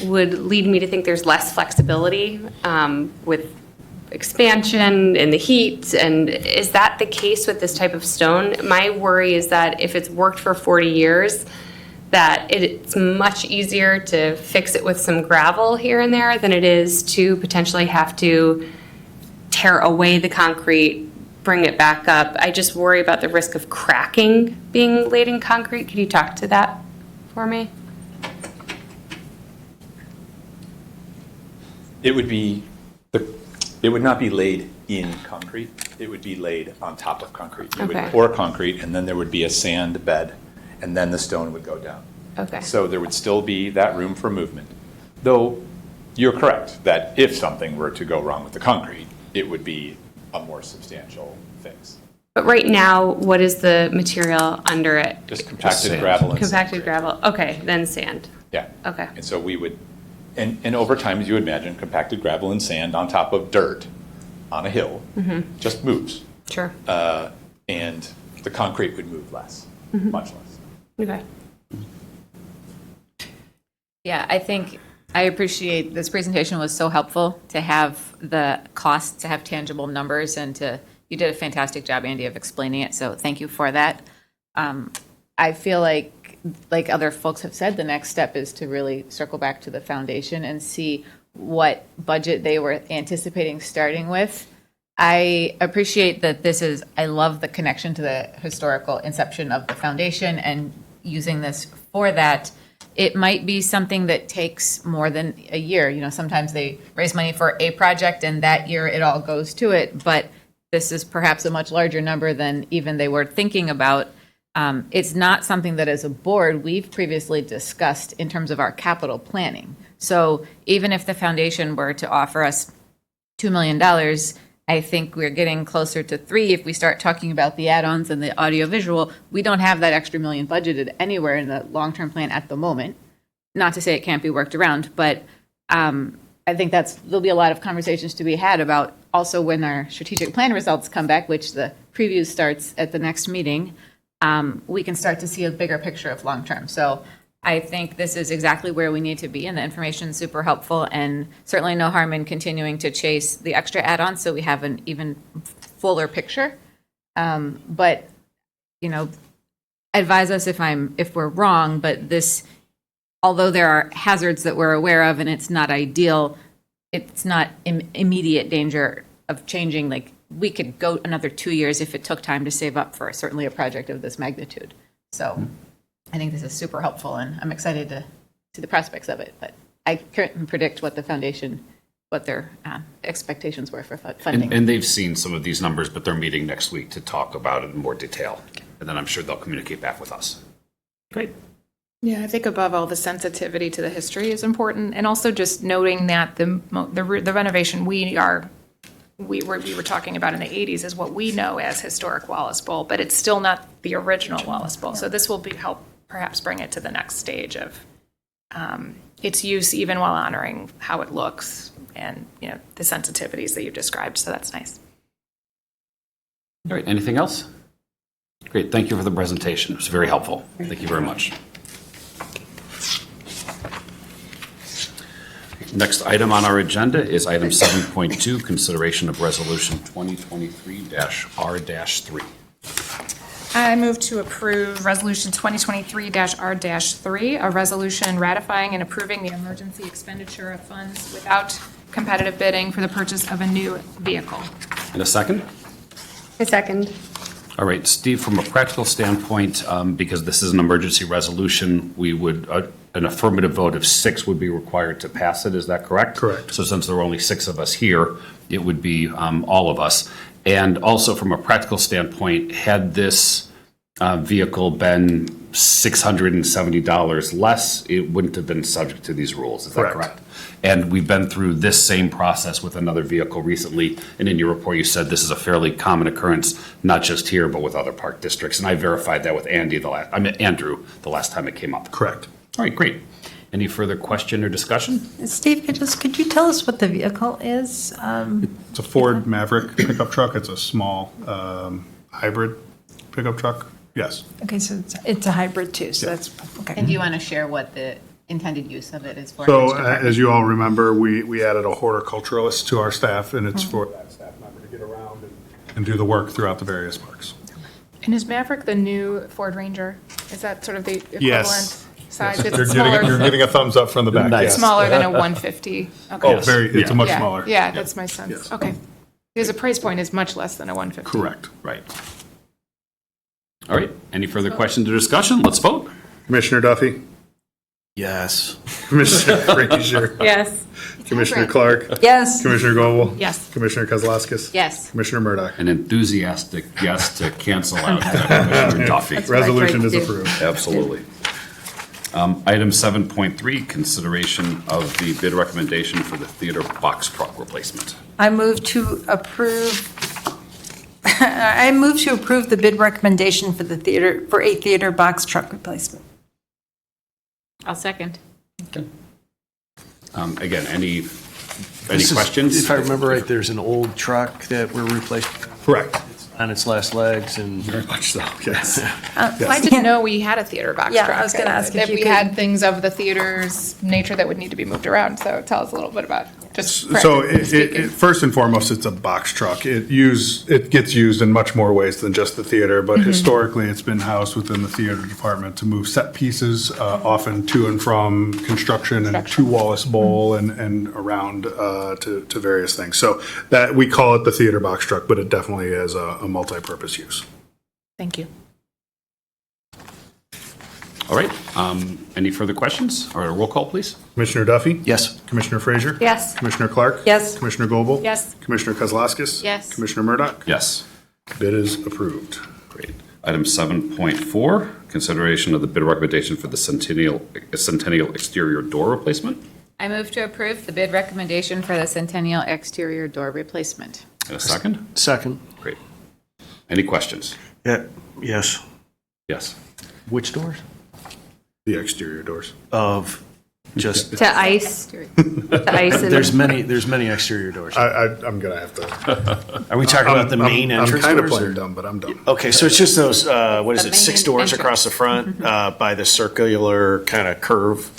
would lead me to think there's less flexibility with expansion and the heat. And is that the case with this type of stone? My worry is that if it's worked for 40 years, that it's much easier to fix it with some gravel here and there than it is to potentially have to tear away the concrete, bring it back up. I just worry about the risk of cracking being laid in concrete. Could you talk to that for me? It would not be laid in concrete. It would be laid on top of concrete. You Okay. would pour concrete, and then there would be a sand bed, and then the stone would go down. Okay. So there would still be that room for movement. Though you're correct that if something were to go wrong with the concrete, it would be a more substantial fix. But right now, what is the material under it? Just compacted sand. gravel and Compacted gravel. Okay, then sand. Yeah. Okay. And so we would, and over time, as you imagine, compacted gravel and sand on top of dirt on a hill just moves. Sure. And the concrete would move less, much less. Okay. Yeah, I think I appreciate this presentation was so helpful to have the costs, to have tangible numbers, and you did a fantastic job, Andy, of explaining it. So thank you for that. I feel like other folks have said, the next step is to really circle back to the foundation and see what budget they were anticipating starting with. I appreciate that I love the connection to the historical inception of the foundation and using this for that. It might be something that takes more than a year. You know, sometimes they raise money for a project and that year it all goes to it, but this is perhaps a much larger number than even they were thinking about. It's not something that as a board we've previously discussed in terms of our capital planning. So even if the foundation were to offer us $2 million, I think we're getting closer to 3 if we start talking about the add-ons and the audiovisual. We don't have that extra $1 million budgeted anywhere in the long-term plan at the moment. Not to say it can't be worked around, but I think there'll be a lot of conversations to be had about also when our strategic plan results come back, which the preview starts at the next meeting. We can start to see a bigger picture of long-term. So I think this is exactly where we need to be, and the information is super helpful, and certainly no harm in continuing to chase the extra add-ons so we have an even fuller picture. But, you know, advise us if we're wrong, but this although there are hazards that we're aware of and it's not ideal, it's not immediate danger of changing. Like, we could go another 2 years if it took time to save up for certainly a project of this magnitude. So I think this is super helpful, and I'm excited to see the prospects of it. But I couldn't predict what the foundation, what their expectations were for funding. And they've seen some of these numbers, but they're meeting next week to talk about it in more detail. And then I'm sure they'll communicate back with us. Great. Yeah, I think above all, the sensitivity to the history is important, and also just noting that the renovation we were talking about in the 80s is what we know as historic Wallace Bowl, but it's still not the original Wallace Bowl. So this will help perhaps bring it to the next stage of its use, even while honoring how it looks and the sensitivities that you described. So that's nice. All right, anything else? Great, thank you for the presentation. It was very helpful. Thank you very much. Next item on our agenda is item 7.2, consideration of resolution 2023-R-3. I move to approve Resolution 2023-R-3, a resolution ratifying and approving the emergency expenditure of funds without competitive bidding for the purchase of a new vehicle. And a second? A second. All right, Steve, from a practical standpoint, because this is an emergency resolution, we would, an affirmative vote of 6 would be required to pass it, is that correct? Correct. So since there were only 6 of us here, it would be all of us. And also from a practical standpoint, had this vehicle been $670 less, it wouldn't have been subject to these rules, is that correct? And we've been through this same process with another vehicle recently, and in your report you said this is a fairly common occurrence, not just here, but with other park districts. And I verified that with Andrew the last time it came up. Correct. All right, great. Any further question or discussion? Steve, could you tell us what the vehicle is? It's a Ford Maverick pickup truck. It's a small hybrid pickup truck. Yes. Okay, so it's a hybrid too, so that's, okay. And do you want to share what the intended use of it is for? So next department? as you all remember, we added a horticulturalist to our staff, and it's for that staff member to get around and do the work throughout the various parks. And is Maverick the new Ford Ranger? Is that sort of the equivalent Yes. size? Yes. It's You're getting a thumbs up from the back. Nice. Yes. smaller than a 150. Okay. Oh, it's a much Yeah. smaller. Yeah, that's my sense. Yes. Okay. Because the price point is much less than a 150. Correct. Right. All right, any further questions or discussion? Let's vote. Commissioner Duffy, Yes. Commissioner Frazier, Yes. Commissioner Clark, Yes. Commissioner Goble, Yes. Commissioner Kozlowskis, Yes. Commissioner Murdoch. An enthusiastic yes to cancel out Commissioner Duffy. what I Resolution tried is to do. approved. Absolutely. Item 7.3, consideration of the bid recommendation for the theater box truck replacement. I move to approve the bid recommendation for a theater box truck replacement. I'll second. Again, any This is- questions? If I remember right, there's an old truck that we're replacing Correct. on its last legs, and Very much so, yes. I didn't know we had a theater box Yeah, truck. I was gonna ask if That you we could- had things of the theater's nature that would need to be moved around. So tell us a little bit about just So practically speaking. first and foremost, it's a box truck. It gets used in much more ways than just the theater, but historically, it's been housed within the theater department to move set pieces, often to and from construction and to Wallace Bowl and around to various things. So that, we call it the theater box truck, but it definitely is a multi-purpose use. Thank you. All right, any further questions? Or a roll call, please? Commissioner Duffy? yes. Commissioner Frazier? Yes. Commissioner Clark? Yes. Commissioner Goble? Yes. Commissioner Kozlowskis? Yes. Commissioner Murdoch? Yes. Bid is approved. Great. Item 7.4, consideration of the bid recommendation for the Centennial exterior door replacement. I move to approve the bid recommendation for the Centennial exterior door replacement. And a second? Second. Great. Any questions? Yeah, yes. Yes. Which doors? The exterior doors. Of just, To ice. To ice. in there's the- many exterior doors. I'm gonna have to. Are we talking about the main entrance I'm kind of doors? playing or- dumb, but I'm dumb. Okay, so it's just those, what is The it, 6 main doors entrance. across the front by the circular kind of curve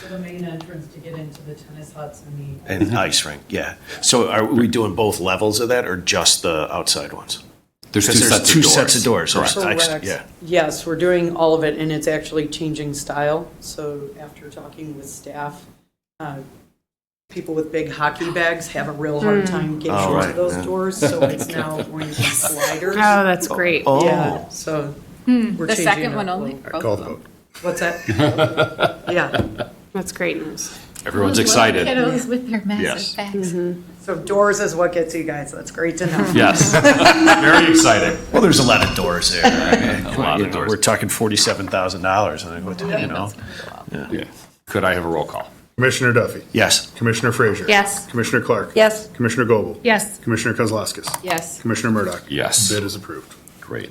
The main entrance to get into the tennis huts and the. and ice rink, yeah. So are we doing both levels of that or just the outside ones? There's Because two there's sets of doors. sets of doors. Correct. Correct. Yeah. Yes, we're doing all of it, and it's actually changing style. So after talking with staff, people with big hockey bags have a real hard time getting Oh, into right, those yeah. doors, so it's now going to be sliders. Oh, that's great. Oh. Yeah, so we're The changing second it one up a only? little. Call the vote. What's that? Yeah, That's great news. Everyone's excited. Kiddos with their Yes. massive bags. so doors is what gets you guys. That's great to know. Yes. Very excited. Well, there's a lot of doors there. A lot of doors. We're talking $47,000. I think, what, you know? Yeah. Could I have a roll call? Commissioner Duffy. Yes. Commissioner Frazier. Yes. Commissioner Clark. Yes. Commissioner Goble. Yes. Commissioner Kozlowskis. Yes. Commissioner Murdoch. Yes. Bid is approved. Great.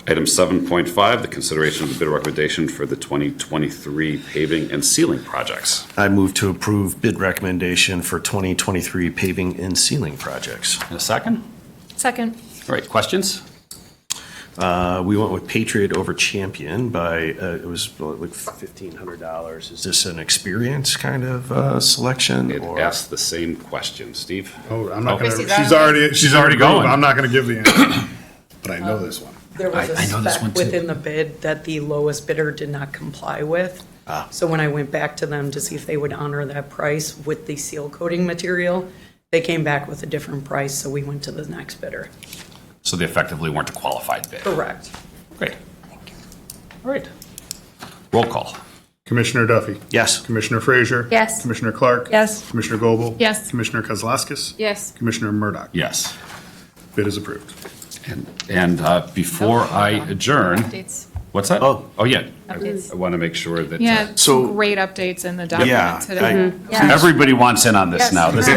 Item 7.5, the consideration of the bid recommendation for the 2023 paving and sealing projects. I move to approve bid recommendation for 2023 paving and sealing projects. In a second? Second. All right, questions? We went with Patriot over Champion by, it was like $1,500. Is this an experience kind of selection? It or asked the same question. Steve? Oh, I'm not Okay. gonna, Christy's she's already going. I'm not gonna give the answer, but I know this one. There was I know a this one spec too. within the bid that the lowest bidder did not comply with. So when I went back to them to see if they would honor that price with the seal coating material, they came back with a different price, so we went to the next bidder. So they effectively weren't a qualified bid. Correct. Great. All right. Roll call. Commissioner Duffy. Yes. Commissioner Frazier. Yes. Commissioner Clark. Yes. Commissioner Goble. Yes. Commissioner Kozlowskis. Yes. Commissioner Murdoch. Yes. Bid is approved. And before I adjourn, Updates. what's that? Oh. Yeah. Updates. I want to make sure that Yeah, So- some great updates in the Yeah. document today. everybody wants in on this now. This is-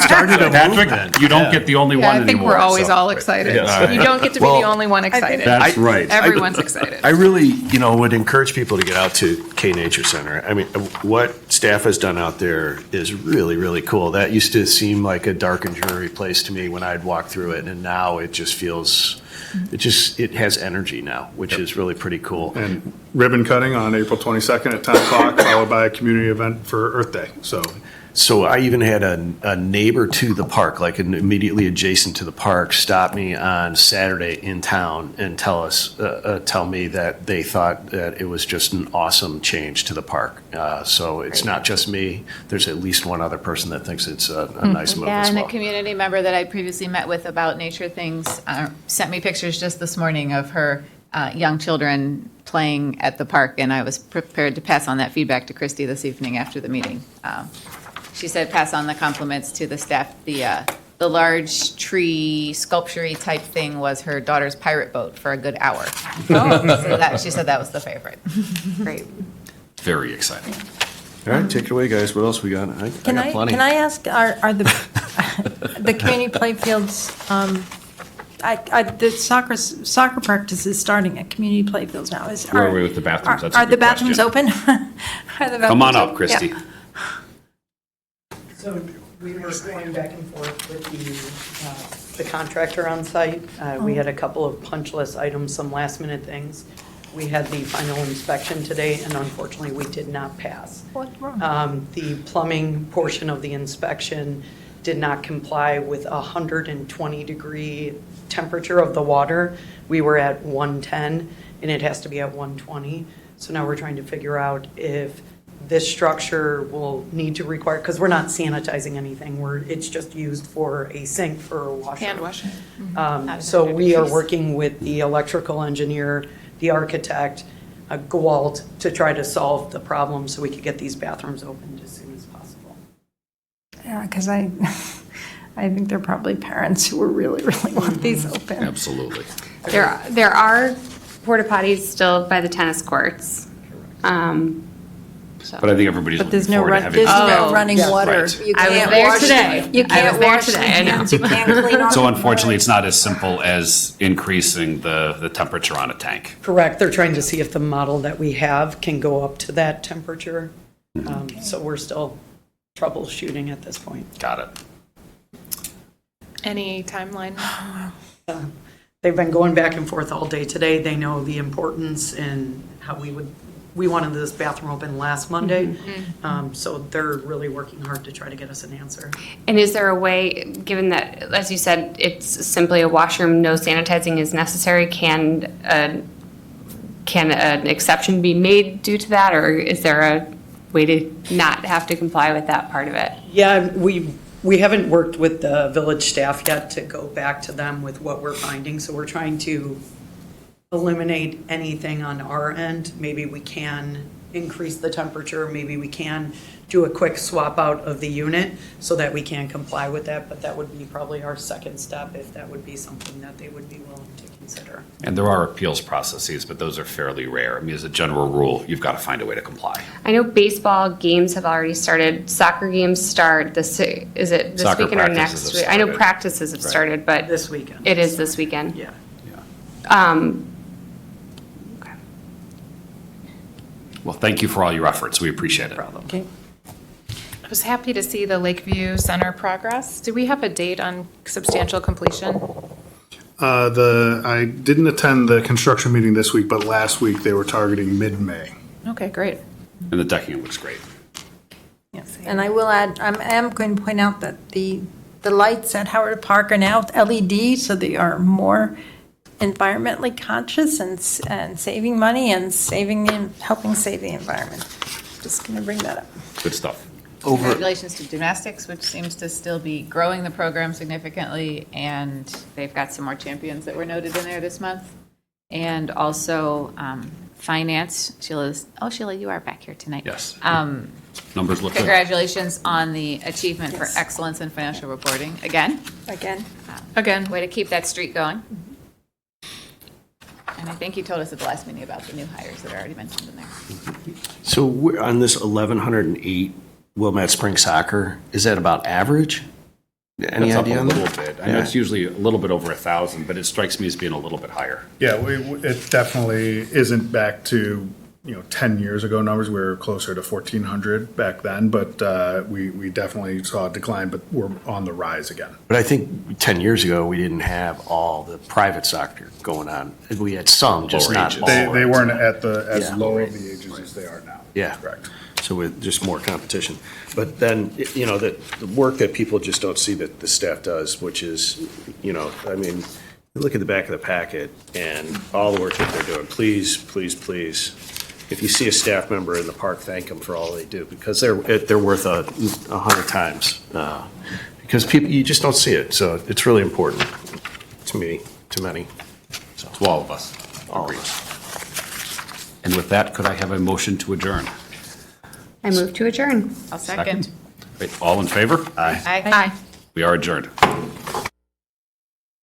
Started a movement. Patrick, you don't get the only Yeah, one I think anymore. we're always so- all excited. Yeah. You don't get to be Well, the only one excited. That's right. Everyone's excited. I really, would encourage people to get out to K Nature Center. I mean, what staff has done out there is really, really cool. That used to seem like a dark and dreary place to me when I'd walk through it, and now it just feels, it has energy now, which is really pretty cool. And ribbon cutting on April 22nd at 10 o'clock, followed by a community event for Earth Day. So I even had a neighbor to the park, like immediately adjacent to the park, stop me on Saturday in town and tell me that they thought that it was just an awesome change to the park. So it's not just me. There's at least one other person that thinks it's a nice move Yeah, as and well. a community member that I previously met with about nature things sent me pictures just this morning of her young children playing at the park, and I was prepared to pass on that feedback to Christy this evening after the meeting. She said, pass on the compliments to the staff. The large tree sculpture-y type thing was her daughter's pirate boat for a good hour. So she said that was the favorite. Great. Very exciting. All right, take it away, guys. What else we got? I got plenty. Can I ask, are the, the community playfields, the soccer practice is starting at community playfields now. Where are we with the bathrooms? That's a Are the good bathrooms question. open? Are the Come on bathrooms up, open? Christy. Yeah. So we were going back and forth with the contractor on site. We had a couple of punch list items, some last minute things. We had the final inspection today, and unfortunately, we did not pass. What's wrong? The plumbing portion of the inspection did not comply with 120-degree temperature of the water. We were at 110, and it has to be at 120. So now we're trying to figure out if this structure will need to require, because we're not sanitizing anything, it's just used for a sink for a washer. Hand washing. So we are working with the electrical engineer, the architect, Gewalt, to try to solve the problem so we could get these bathrooms opened as soon as possible. Yeah, because I think there are probably parents who really want these open. Absolutely. There are porta potties still by the tennis courts. But I think everybody's But there's looking no forward to having these bathrooms. running yeah, water. right. You I was can't there wash- today. You I can't was there wash today, your I know. hands. You can't clean off. So your unfortunately, hands. it's not as simple as increasing the temperature on a tank. Correct. They're trying to see if the model that we have can go up to that temperature. So we're still troubleshooting at this point. Got it. Any timeline? They've been going back and forth all day today. They know the importance and how we would we wanted this bathroom open last Monday. So they're really working hard to try to get us an answer. And is there a way, given that, as you said, it's simply a washroom, no sanitizing is necessary, can an exception be made due to that, or is there a way to not have to comply with that part of it? Yeah, we haven't worked with the village staff yet to go back to them with what we're finding, so we're trying to eliminate anything on our end. Maybe we can increase the temperature, maybe we can do a quick swap out of the unit so that we can comply with that, but that would be probably our second step if that would be something that they would be willing to consider. And there are appeals processes, but those are fairly rare. I mean, as a general rule, you've got to find a way to comply. I know baseball games have already started. Soccer games start is it this Soccer weekend or practices next week? have I know started. practices have started, but This weekend. it is this weekend. Yeah. Okay. Well, thank you for all your efforts. We appreciate it. Okay. I was happy to see the Lakeview Center progress. Do we have a date on substantial completion? I didn't attend the construction meeting this week, but last week they were targeting mid-May. Okay, great. And the decking looks great. Yes, and I will add, I am going to point out that the lights at Howard Park are now LED, so they are more environmentally conscious and saving money and helping save the environment. Just going to bring that up. Good stuff. Congratulations to gymnastics, which seems to still be growing the program significantly, and they've got some more champions that were noted in there this month. And also finance, Sheila, you are back here tonight. Yes. Numbers look good. Congratulations on the achievement for excellence in financial reporting, again. Again. Way to keep that streak going. And I think you told us at the last meeting about the new hires that are already mentioned in there. So we're on this 1,108 Wilmette Spring Soccer, is that about average? Any That's up idea a on that? little bit. I know it's usually a little bit over 1,000, but it strikes me as being a little bit higher. Yeah, it definitely isn't back to, 10 years ago numbers. We were closer to 1,400 back then, but we definitely saw a decline, but we're on the rise again. But I think 10 years ago, we didn't have all the private soccer going on. We had some, just Lower not ages. all. They weren't at as Yeah. low of the ages as they are now. Yeah. Correct. So with just more competition. But then, the work that people just don't see that the staff does, which is, look at the back of the packet and all the work that they're doing. Please, please, please, if you see a staff member in the park, thank them for all they do, because they're worth 100 times. Because people, you just don't see it. So it's really important to me, to many. So To all of us. all of Agreed. us. And with that, could I have a motion to adjourn? I move to adjourn. I'll second. Great. All in favor? Aye. Aye. We are adjourned.